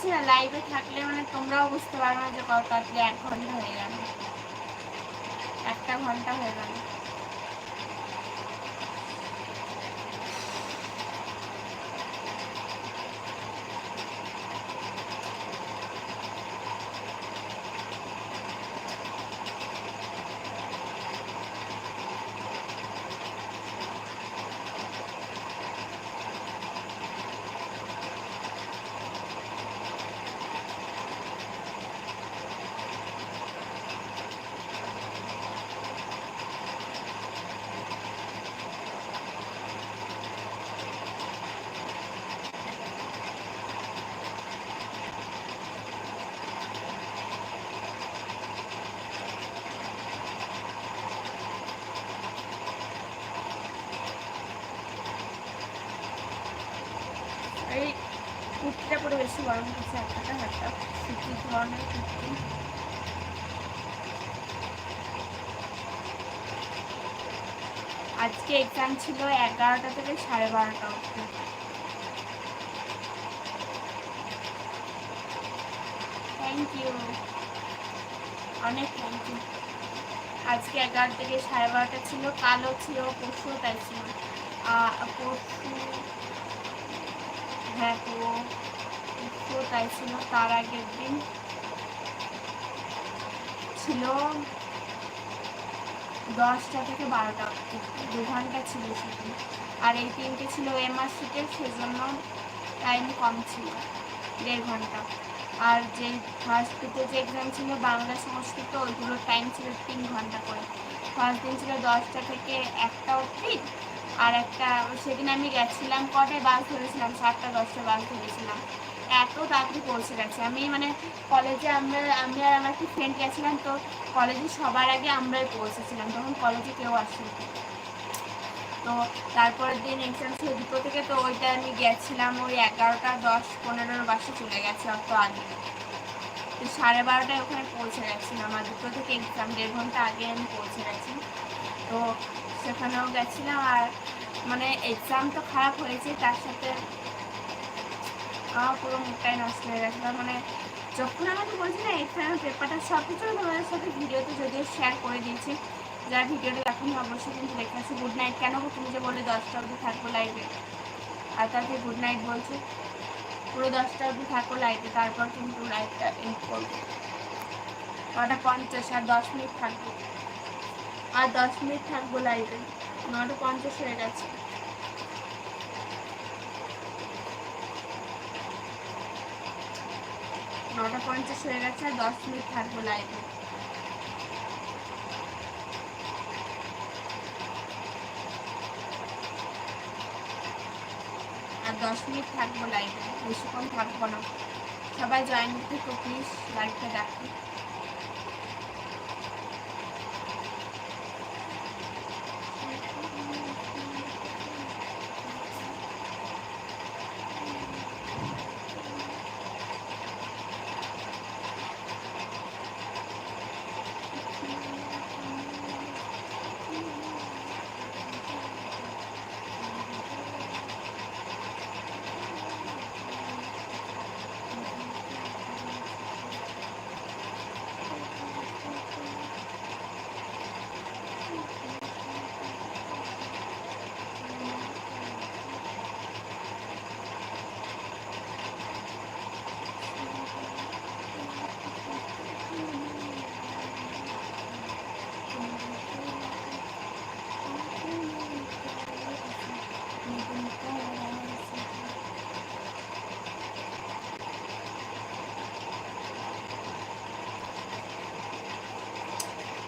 বলছি না, লাইভে থাকলে মানে তোমরাও বুঝতে পারবে না যে কত তাড়াতাড়ি 1 ঘন্টা হয়ে গেল, 1 ঘন্টা হয়ে গেল। এই কুর্তিটা পরে বেশি গরম করছে, একটা হাতটা সুতি ধরনের কুর্তি। আজকে এক্সাম ছিল 11টা থেকে 12:30 অবধি। থ্যাংক ইউ, অনেক থ্যাংক ইউ। আজকে 11 থেকে 12:30 ছিল, কালও ছিল, পরশুও তাই ছিল। পরশু, হ্যাঁ পরশু তাই ছিল। তার আগের দিন ছিল 10টা থেকে 12টা অবধি, 2 ঘন্টা ছিল শুধু। আর এই 3টে ছিল এমআর শিটের, সেজন্য টাইম কম ছিল, 1.5 ঘন্টা। আর যে ফার্স্ট দুটো যে এক্সাম ছিল বাংলা সংস্কৃত, ওইগুলোর টাইম ছিল 3 ঘন্টা করে। ফার্স্ট দিন ছিল 10টা থেকে 1টা অবধি। আর একটা সেদিন আমি গেছিলাম কটায় বাস ধরেছিলাম, 7টা 10টায় বাস ধরেছিলাম। এত তাড়াতাড়ি পৌঁছে গেছে আমি, মানে কলেজে আমি আর আমার একটা ফ্রেন্ড গেছিলাম, তো কলেজে সবার আগে আমরাই পৌঁছেছিলাম, তখন কলেজে কেউ আসেনি। তো তারপরের দিন এক্সাম ছিল 2টো থেকে, তো ওইটা আমি গেছিলাম ওই 11টা 10-15 বাসে চলে গেছে, অত আগে। তো 12:30টায় ওখানে পৌঁছে গেছিলাম, আর 2টো থেকে এক্সাম, 1.5 ঘন্টা আগে আমি পৌঁছে গেছি। তো সেখানেও গেছিলাম, আর মানে এক্সাম তো খারাপ হয়েছে, তার সাথে আমার পুরো মুখটাই নষ্ট হয়ে গেছিলো। মানে যখন আমাকে বলছি না এক্সামের পেপারটা, সব কিছু তোমাদের সাথে ভিডিওতে যদিও শেয়ার করে দিয়েছি, যারা ভিডিওটা দেখুন অবশ্যই কিন্তু দেখে আসি। গুড নাইট কেন তুমি যে বলে 10টা অবধি থাকবো লাইভে, আর তাকে গুড নাইট বলছে, পুরো 10টা অবধি থাকবো লাইভে, তারপর কিন্তু লাইভটা এন্ড করবো। 9:50, আর 10 মিনিট থাকবো, আর 10 মিনিট থাকবো লাইভে। 9:50 হয়ে গেছে। নটা 50 হয়ে গেছে, আর 10 মিনিট থাকবো লাইভে। আর 10 মিনিট থাকবো লাইভে, বেশিক্ষণ থাকবো না। সবাই জয়েন করতে প্লিজ, লাইভটা দেখো।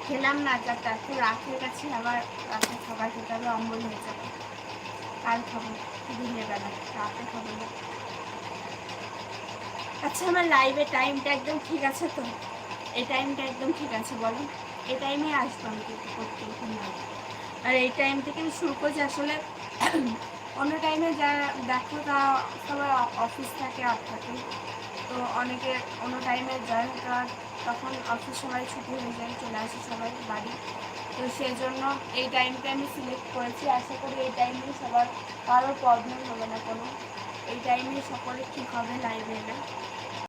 খেলাম না, চারটা তো রাতের কাছে, আবার রাতে খাবার খেতে হবে, অম্বল হয়ে যাবে। কাল খাবো দিনের বেলা, রাতে খাবো না। আচ্ছা আমার লাইভের টাইমটা একদম ঠিক আছে তো? এই টাইমটা একদম ঠিক আছে বলো? এই টাইমে আসবো আমি কিন্তু প্রত্যেকদিন লাইভ। আর এই টাইম থেকে আমি শুরু করছি। আসলে অন্য টাইমে যা দেখো তা সবাই অফিস থাকে, আর থাকে, তো অনেকে অন্য টাইমে জয়েন করার, তখন অফিস সবাই ছুটি হয়ে যায়, চলে আসে সবাই বাড়ি। তো সেই জন্য এই টাইমটা আমি সিলেক্ট করেছি। আশা করি এই টাইমে সবার কারোর প্রবলেম হবে না কোনো, এই টাইমে সকলে ঠিক হবে লাইভে এলে।